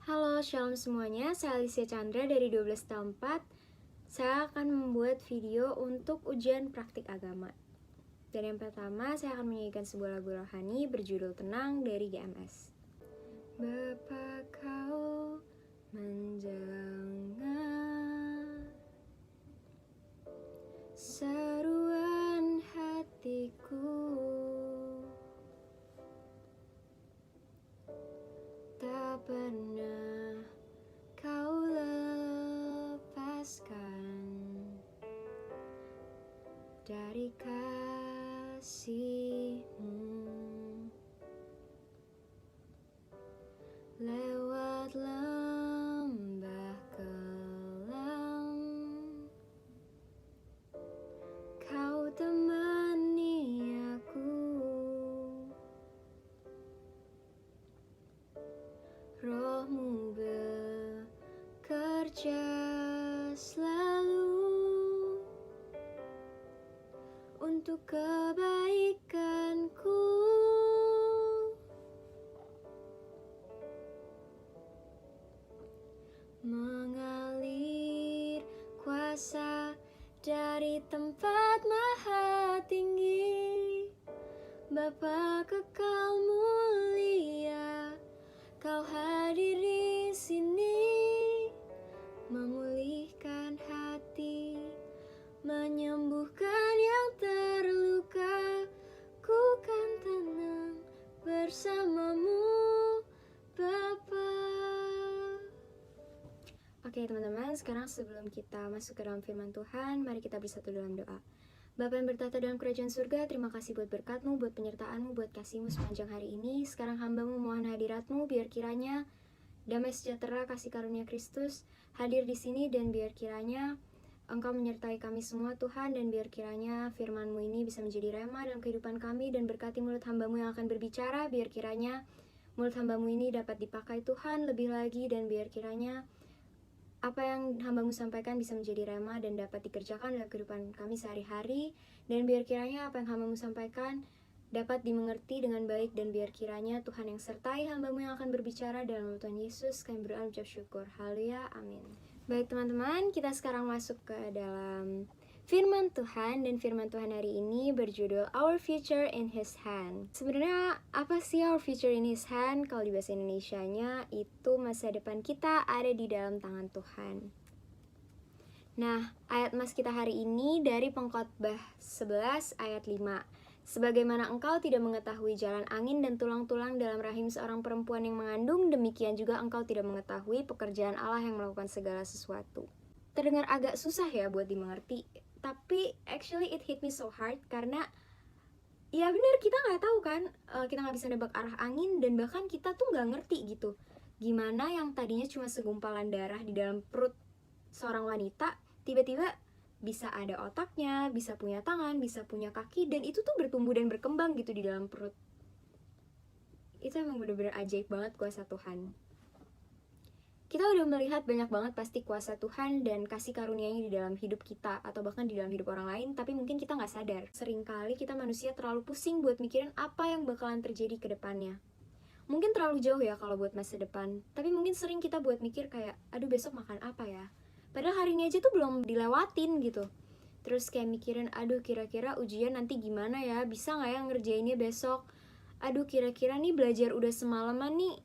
Halo, shalom semuanya. Saya Alicia Chandra dari 12 tahun 4. Saya akan membuat video untuk ujian praktik agama. Dan yang pertama, saya akan menyanyikan sebuah lagu rohani berjudul Tenang dari GMS. Bapa kau mendengar seruan hatiku, tak pernah kau lepaskan dari kasih-Mu. Lewat lembah kelam, kau temani aku. Roh-Mu bekerja selalu untuk kebaikanku. Mengalir kuasa dari tempat maha tinggi, Bapa kekal mulia, Kau hadir di sini, memulihkan hati, menyembuhkan yang terluka. Ku kan tenang bersama-Mu, Bapa. Oke teman-teman, sekarang sebelum kita masuk ke dalam firman Tuhan, mari kita bersatu dalam doa. Bapa yang bertata dalam kerajaan surga, terima kasih buat berkat-Mu, buat penyertaan-Mu, buat kasih-Mu sepanjang hari ini. Sekarang hamba-Mu mohon hadirat-Mu, biar kiranya damai sejahtera kasih karunia Kristus hadir di sini, dan biar kiranya Engkau menyertai kami semua Tuhan, dan biar kiranya firman-Mu ini bisa menjadi rema dalam kehidupan kami, dan berkati mulut hamba-Mu yang akan berbicara, biar kiranya mulut hamba-Mu ini dapat dipakai Tuhan lebih lagi, dan biar kiranya apa yang hamba-Mu sampaikan bisa menjadi rema dan dapat dikerjakan dalam kehidupan kami sehari-hari, dan biar kiranya apa yang hamba-Mu sampaikan dapat dimengerti dengan baik, dan biar kiranya Tuhan yang sertai hamba-Mu yang akan berbicara. Dalam nama Tuhan Yesus kami berdoa ucap syukur. Haleluya, amin. Baik teman-teman, kita sekarang masuk ke dalam firman Tuhan, dan firman Tuhan hari ini berjudul Our Future in His Hand. Sebenarnya apa sih Our Future in His Hand? Kalau di bahasa Indonesianya itu masa depan kita ada di dalam tangan Tuhan. Nah, ayat mas kita hari ini dari Pengkhotbah 11 ayat 5. Sebagaimana engkau tidak mengetahui jalan angin dan tulang-tulang dalam rahim seorang perempuan yang mengandung, demikian juga engkau tidak mengetahui pekerjaan Allah yang melakukan segala sesuatu. Terdengar agak susah ya buat dimengerti, tapi actually it hit me so hard, karena ya benar, kita nggak tahu kan, kita nggak bisa nebak arah angin, dan bahkan kita tuh nggak ngerti gitu gimana yang tadinya cuma segumpalan darah di dalam perut seorang wanita tiba-tiba bisa ada otaknya, bisa punya tangan, bisa punya kaki, dan itu tuh bertumbuh dan berkembang gitu di dalam perut. Itu emang bener-bener ajaib banget kuasa Tuhan. Kita udah melihat banyak banget pasti kuasa Tuhan dan kasih karunia-Nya di dalam hidup kita, atau bahkan di dalam hidup orang lain, tapi mungkin kita nggak sadar. Seringkali kita manusia terlalu pusing buat mikirin apa yang bakalan terjadi ke depannya. Mungkin terlalu jauh ya kalau buat masa depan, tapi mungkin sering kita buat mikir kayak, aduh besok makan apa ya? Padahal hari ini aja tuh belum dilewatin gitu. Terus kayak mikirin, aduh kira-kira ujian nanti gimana ya? Bisa nggak ya ngerjainnya besok? Aduh kira-kira nih belajar udah semalaman nih,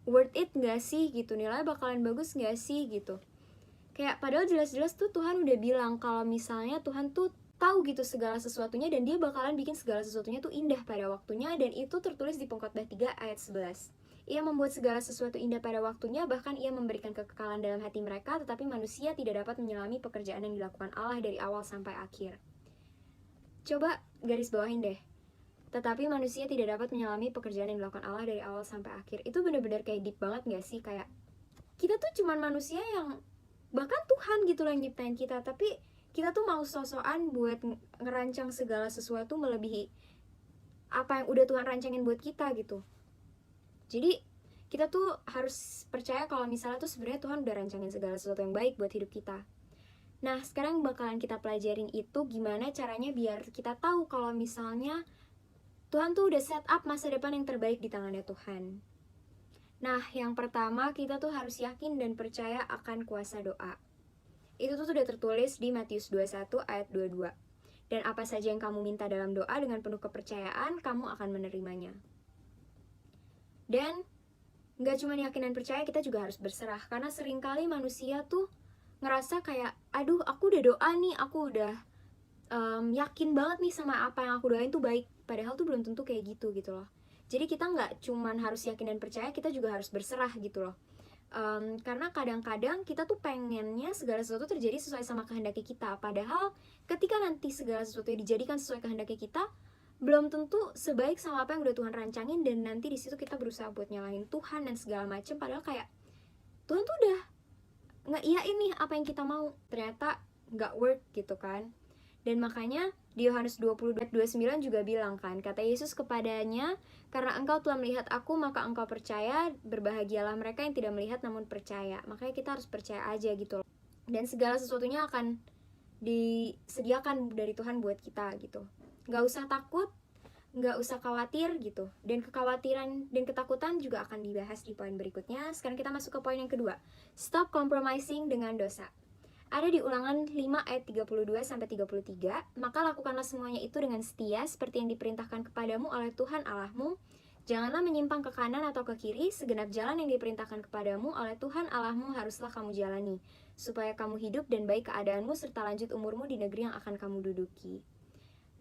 worth it nggak sih gitu? Nilai bakalan bagus nggak sih gitu? Kayak padahal jelas-jelas tuh Tuhan udah bilang kalau misalnya Tuhan tuh tahu gitu segala sesuatunya, dan dia bakalan bikin segala sesuatunya tuh indah pada waktunya, dan itu tertulis di Pengkhotbah 3 ayat 11. Ia membuat segala sesuatu indah pada waktunya, bahkan ia memberikan kekekalan dalam hati mereka, tetapi manusia tidak dapat menyelami pekerjaan yang dilakukan Allah dari awal sampai akhir. Coba garis bawahin deh. Tetapi manusia tidak dapat menyelami pekerjaan yang dilakukan Allah dari awal sampai akhir. Itu bener-bener kayak deep banget gak sih? Kayak kita tuh cuman manusia yang, bahkan Tuhan gitu loh yang nyiptain kita, tapi kita tuh mau sok-sokan buat ngerancang segala sesuatu melebihi apa yang udah Tuhan rancangin buat kita gitu. Jadi kita tuh harus percaya kalau misalnya tuh sebenarnya Tuhan udah rancangin segala sesuatu yang baik buat hidup kita. Nah, sekarang bakalan kita pelajarin itu gimana caranya biar kita tahu kalau misalnya Tuhan tuh udah set up masa depan yang terbaik di tangannya Tuhan. Nah, yang pertama kita tuh harus yakin dan percaya akan kuasa doa. Itu tuh sudah tertulis di Matius 21 ayat 22. Dan apa saja yang kamu minta dalam doa dengan penuh kepercayaan, kamu akan menerimanya. Dan nggak cuma yakin dan percaya, kita juga harus berserah. Karena seringkali manusia tuh ngerasa kayak, aduh aku udah doa nih, aku udah yakin banget nih sama apa yang aku doain tuh baik. Padahal tuh belum tentu kayak gitu loh. Jadi kita nggak cuman harus yakin dan percaya, kita juga harus berserah gitu loh. Karena kadang-kadang kita tuh pengennya segala sesuatu terjadi sesuai sama kehendak kita. Padahal ketika nanti segala sesuatu dijadikan sesuai kehendak kita, belum tentu sebaik sama apa yang udah Tuhan rancangin. Dan nanti di situ kita berusaha buat nyalahin Tuhan dan segala macem. Padahal kayak Tuhan tuh udah ngeiyain nih apa yang kita mau, ternyata nggak work gitu kan. Dan makanya di Yohanes 20:29 juga bilang kan, kata Yesus kepadanya, karena engkau telah melihat aku, maka engkau percaya, berbahagialah mereka yang tidak melihat namun percaya. Makanya kita harus percaya aja gitu loh. Dan segala sesuatunya akan disediakan dari Tuhan buat kita gitu. Nggak usah takut, nggak usah khawatir gitu. Dan kekhawatiran dan ketakutan juga akan dibahas di poin berikutnya. Sekarang kita masuk ke poin yang kedua. Stop compromising dengan dosa. Ada di Ulangan 5 ayat 32-33, maka lakukanlah semuanya itu dengan setia seperti yang diperintahkan kepadamu oleh Tuhan Allahmu. Janganlah menyimpang ke kanan atau ke kiri, segenap jalan yang diperintahkan kepadamu oleh Tuhan Allahmu haruslah kamu jalani, supaya kamu hidup dan baik keadaanmu serta lanjut umurmu di negeri yang akan kamu duduki.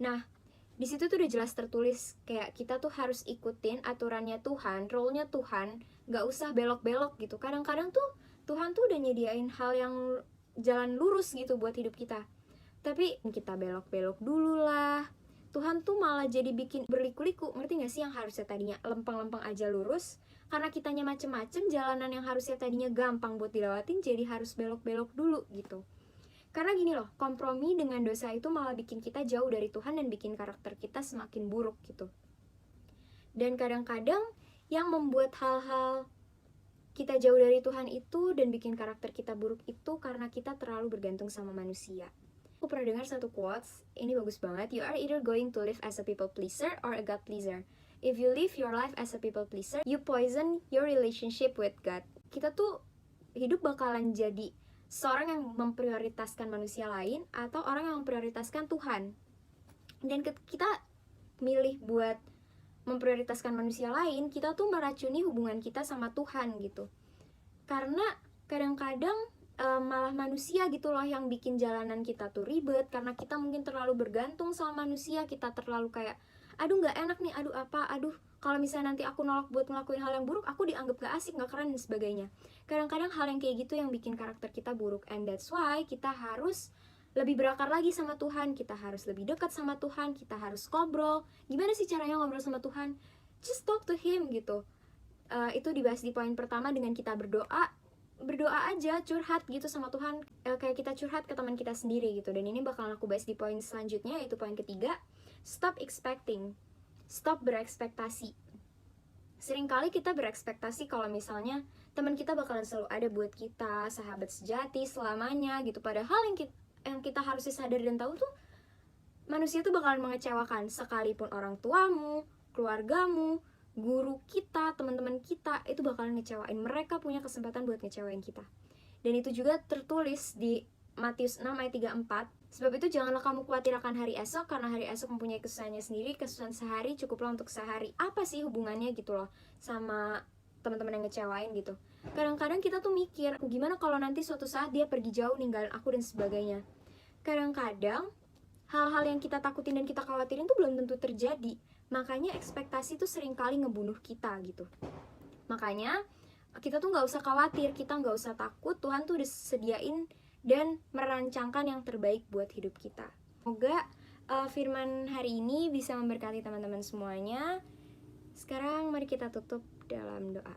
Nah, di situ tuh udah jelas tertulis kayak kita tuh harus ikutin aturannya Tuhan, rule-nya Tuhan, gak usah belok-belok gitu. Kadang-kadang tuh Tuhan tuh udah nyediain hal yang jalan lurus gitu buat hidup kita, tapi kita belok-belok dulu lah. Tuhan tuh malah jadi bikin berliku-liku, ngerti gak sih? Yang harusnya tadinya lempeng-lempeng aja lurus, karena kitanya macem-macem, jalanan yang harusnya tadinya gampang buat dilewatin jadi harus belok-belok dulu gitu. Karena gini loh, kompromi dengan dosa itu malah bikin kita jauh dari Tuhan dan bikin karakter kita semakin buruk gitu. Dan kadang-kadang yang membuat hal-hal kita jauh dari Tuhan itu dan bikin karakter kita buruk itu karena kita terlalu bergantung sama manusia. Aku pernah dengar satu quotes, ini bagus banget. You are either going to live as a people pleaser or a God pleaser. If you live your life as a people pleaser, you poison your relationship with God. Kita tuh hidup bakalan jadi seorang yang memprioritaskan manusia lain atau orang yang memprioritaskan Tuhan. Dan kita milih buat memprioritaskan manusia lain, kita tuh meracuni hubungan kita sama Tuhan gitu. Karena kadang-kadang malah manusia gitu loh yang bikin jalanan kita tuh ribet, karena kita mungkin terlalu bergantung sama manusia. Kita terlalu kayak, aduh gak enak nih, aduh kalau misalnya nanti aku nolak buat ngelakuin hal yang buruk, aku dianggap gak asik, gak keren dan sebagainya. Kadang-kadang hal yang kayak gitu yang bikin karakter kita buruk. And that's why kita harus lebih berakar lagi sama Tuhan, kita harus lebih dekat sama Tuhan, kita harus ngobrol. Gimana sih caranya ngobrol sama Tuhan? Just talk to Him gitu. Itu dibahas di poin pertama dengan kita berdoa aja, curhat gitu sama Tuhan, kayak kita curhat ke teman kita sendiri gitu. Dan ini bakalan aku bahas di poin selanjutnya, yaitu poin ketiga. Stop expecting, stop berekspektasi. Seringkali kita berekspektasi kalau misalnya teman kita bakalan selalu ada buat kita, sahabat sejati selamanya gitu. Padahal yang kita harusnya sadar dan tahu tuh, manusia tuh bakalan mengecewakan. Sekalipun orang tuamu, keluargamu, guru kita, teman-teman kita, itu bakalan ngecewain. Mereka punya kesempatan buat ngecewain kita. Dan itu juga tertulis di Matius 6 ayat 34. Sebab itu janganlah kamu khawatir akan hari esok, karena hari esok mempunyai kesusahannya sendiri. Kesusahan sehari cukuplah untuk sehari. Apa sih hubungannya gitu loh sama teman-teman yang ngecewain gitu? Kadang-kadang kita tuh mikir, gimana kalau nanti suatu saat dia pergi jauh ninggalin aku dan sebagainya. Kadang-kadang hal-hal yang kita takutin dan kita khawatirin tuh belum tentu terjadi. Makanya ekspektasi tuh seringkali ngebunuh kita gitu. Makanya kita tuh gak usah khawatir, kita gak usah takut. Tuhan tuh udah sediain dan merancangkan yang terbaik buat hidup kita. Semoga firman hari ini bisa memberkati teman-teman semuanya. Sekarang mari kita tutup dalam doa.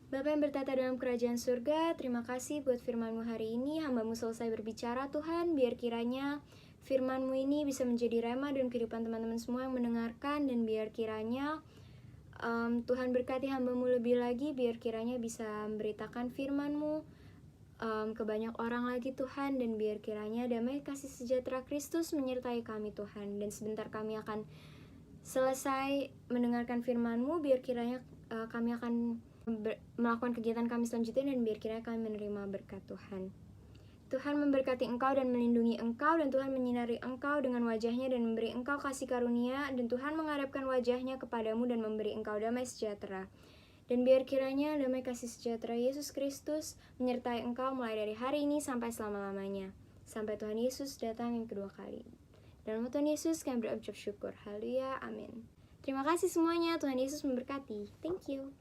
Bapa yang bertata dalam kerajaan surga, terima kasih buat firman-Mu hari ini. Hamba-Mu selesai berbicara, Tuhan. Biar kiranya firman-Mu ini bisa menjadi rema dalam kehidupan teman-teman semua yang mendengarkan. Dan biar kiranya Tuhan berkati hamba-Mu lebih lagi. Biar kiranya bisa memberitakan firman-Mu ke banyak orang lagi, Tuhan. Dan biar kiranya damai kasih sejahtera Kristus menyertai kami, Tuhan. Dan sebentar kami akan selesai mendengarkan firman-Mu. Biar kiranya kami akan melakukan kegiatan kami selanjutnya, dan biar kiranya kami menerima berkat Tuhan. Tuhan memberkati engkau dan melindungi engkau, dan Tuhan menyinari engkau dengan wajahnya dan memberi engkau kasih karunia, dan Tuhan menghadapkan wajahnya kepadamu dan memberi engkau damai sejahtera. Dan biar kiranya damai kasih sejahtera Yesus Kristus menyertai engkau mulai dari hari ini sampai selama-lamanya, sampai Tuhan Yesus datang yang kedua kali. Dalam nama Tuhan Yesus kami berucap syukur. Haleluya, amin. Terima kasih semuanya, Tuhan Yesus memberkati. Thank you.